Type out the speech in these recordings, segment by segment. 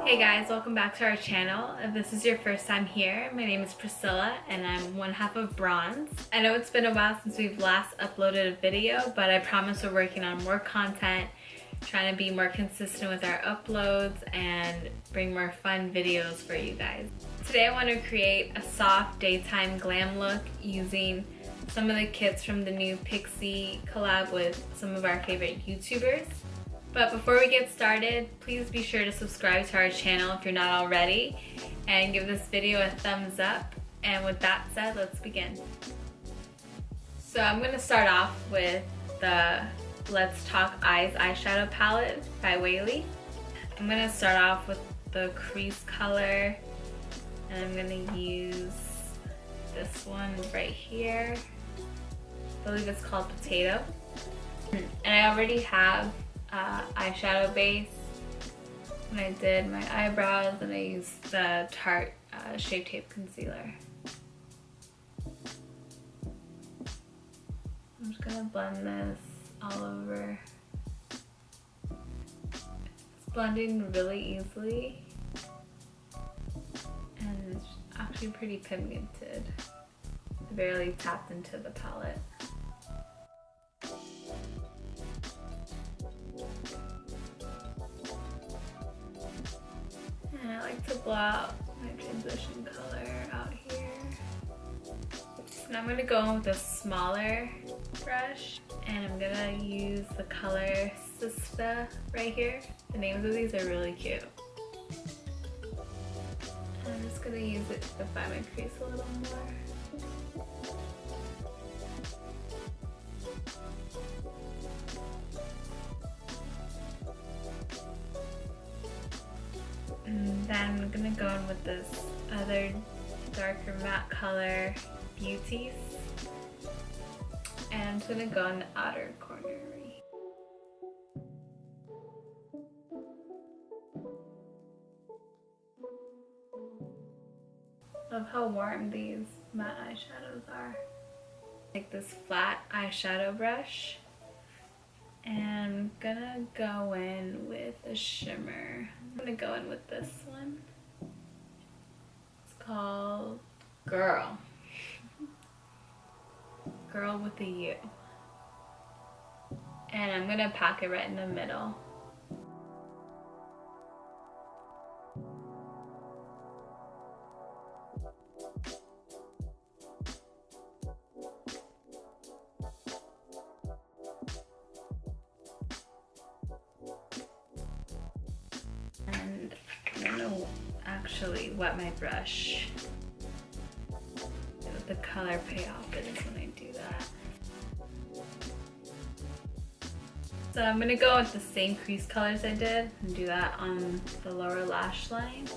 Hey guys, welcome back to our channel. If this is your first time here, my name is Priscilla and I'm one half of BRNZ. I know it's been a while since we've last uploaded a video, but I promise we're working on more content, trying to be more consistent with our uploads and bring more fun videos for you guys. Today I want to create a soft daytime glam look using some of the kits from the new Pixi collab with some of our favorite YouTubers. But before we get started, please be sure to subscribe to our channel if you're not already and give this video a thumbs up. And with that said, let's begin. So I'm going to start off with the Let's Talk Eyes eyeshadow palette by Weylie. I'm going to start off with the crease color and I'm going to use this one right here. I believe it's called Potato. And I already have eyeshadow base when I did my eyebrows, and I used the Tarte Shape Tape Concealer. I'm just gonna blend this all over. It's blending really easily and it's actually pretty pigmented. I barely tapped into the palette. And I like to blow out my transition color out here. And I'm gonna go in with a smaller brush and I'm gonna use the color Sista right here. The names of these are really cute. And I'm just gonna use it to define my crease a little more. And then I'm gonna go in with this other darker matte color, Beauties. And I'm just gonna go in the outer corner. Love how warm these matte eyeshadows are. Take this flat eyeshadow brush. And I'm gonna go in with a shimmer. I'm gonna go in with this one. It's called Girl. Girl with a U. And I'm gonna pack it right in the middle. And I'm gonna actually wet my brush. Let the color pay off it is when I do that. So I'm gonna go with the same crease colors I did and do that on the lower lash line.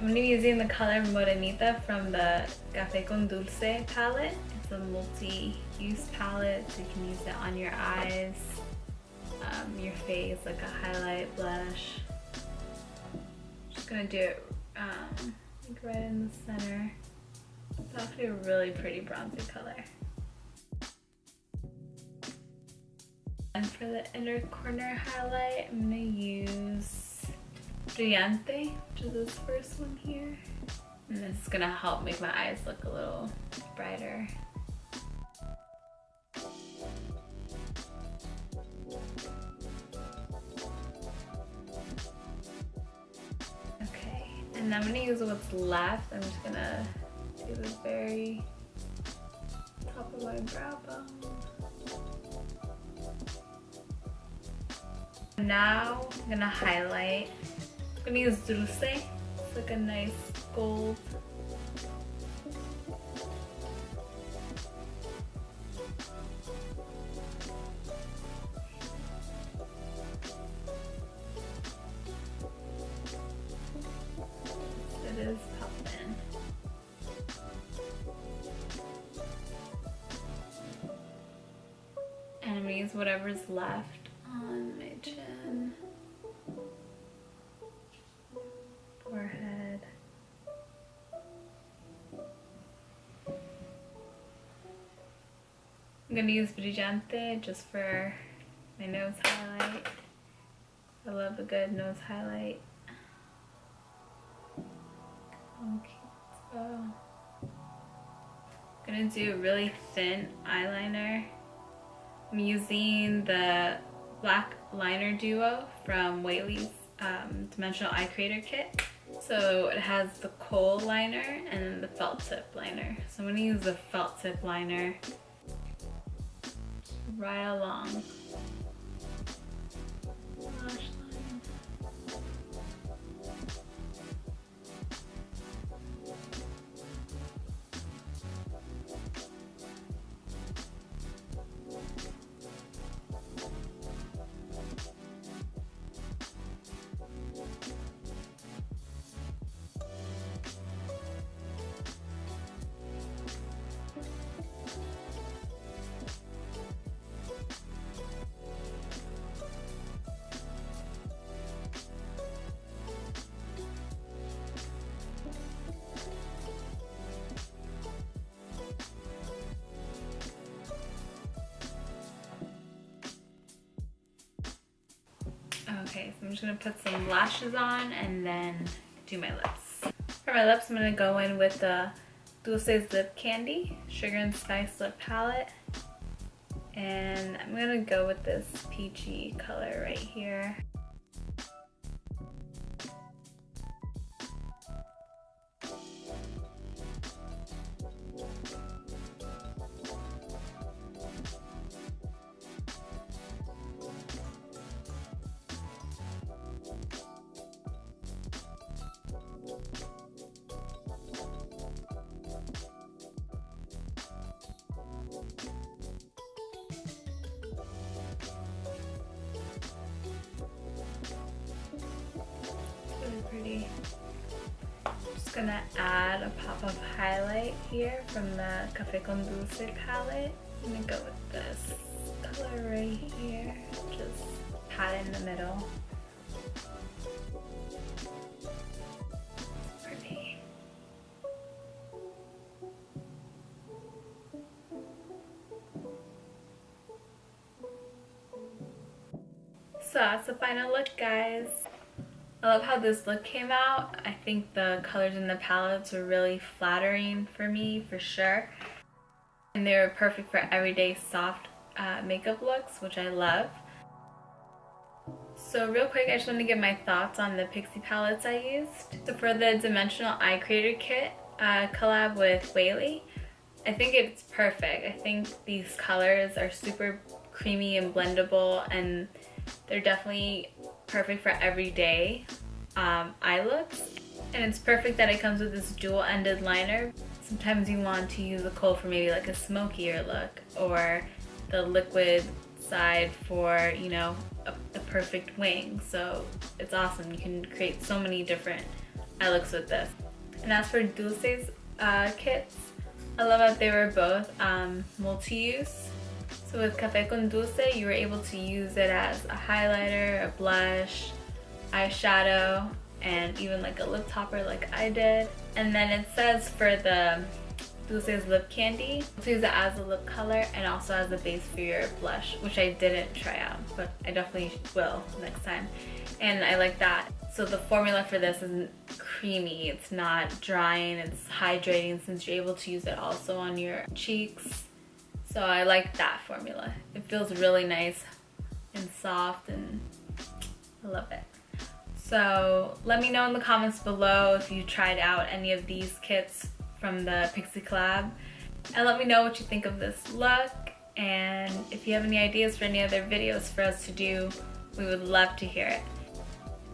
I'm going to be using the color Morenita from the Café con Dulce palette. It's a multi-use palette, so you can use it on your eyes, your face, like a highlight blush. Just going to do it like right in the center. It's actually a really pretty bronzy color. And for the inner corner highlight, I'm going to use Brillante, which is this first one here. And this is gonna help make my eyes look a little brighter. Okay, and I'm gonna use what's left. I'm just gonna do the very top of my brow bone. Now I'm gonna highlight. I'm gonna use Dulce. It's like a nice gold. It is poppin'. And I'm gonna use whatever's left on my chin. I'm gonna use BRNZ just for my nose highlight. I love a good nose highlight. Okay, so I'm gonna do a really thin eyeliner. I'm using the black liner duo from Weylie's Dimensional Eye Creator Kit. So it has the kohl liner and the felt tip liner. So I'm gonna use the felt tip liner right along. Okay, so I'm just gonna put some lashes on and then do my lips. For my lips, I'm gonna go in with the Dulce's Lip Candy Sugar and Spice Lip Palette. And I'm gonna go with this peachy color right here. Pretty. Just gonna add a pop of highlight here from the Café con Dulce palette. I'm gonna go with this color right here. Just pat it in the middle. Pretty. So that's the final look, guys. I love how this look came out. I think the colors in the palettes were really flattering for me, for sure. And they were perfect for everyday soft makeup looks, which I love. So real quick, I just want to give my thoughts on the Pixi palettes I used. So for the Dimensional Eye Creator Kit collab with Weylie, I think it's perfect. I think these colors are super creamy and blendable, and they're definitely perfect for everyday eye looks. And it's perfect that it comes with this dual-ended liner. Sometimes you want to use the kohl for maybe like a smokier look, or the liquid side for, you know, a perfect wing. So it's awesome. You can create so many different eye looks with this. And as for Dulce's kits, I love that they were both multi-use. So with Café con Dulce, you were able to use it as a highlighter, a blush, eyeshadow, and even like a lip topper like I did. And then it says for the Dulce's Lip Candy to use it as a lip color and also as a base for your blush, which I didn't try out, but I definitely will next time. And I like that. So the formula for this isn't creamy, it's not drying, it's hydrating since you're able to use it also on your cheeks. So I like that formula. It feels really nice and soft, and I love it. So let me know in the comments below if you tried out any of these kits from the Pixi collab. And let me know what you think of this look. And if you have any ideas for any other videos for us to do, we would love to hear it.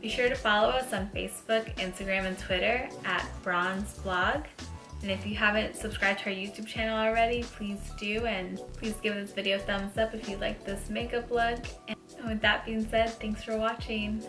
Be sure to follow us on Facebook, Instagram, and Twitter at BRNZ. And if you haven't subscribed to our YouTube channel already, please do, and please give this video a thumbs up if you like this makeup look. And with that being said, thanks for watching.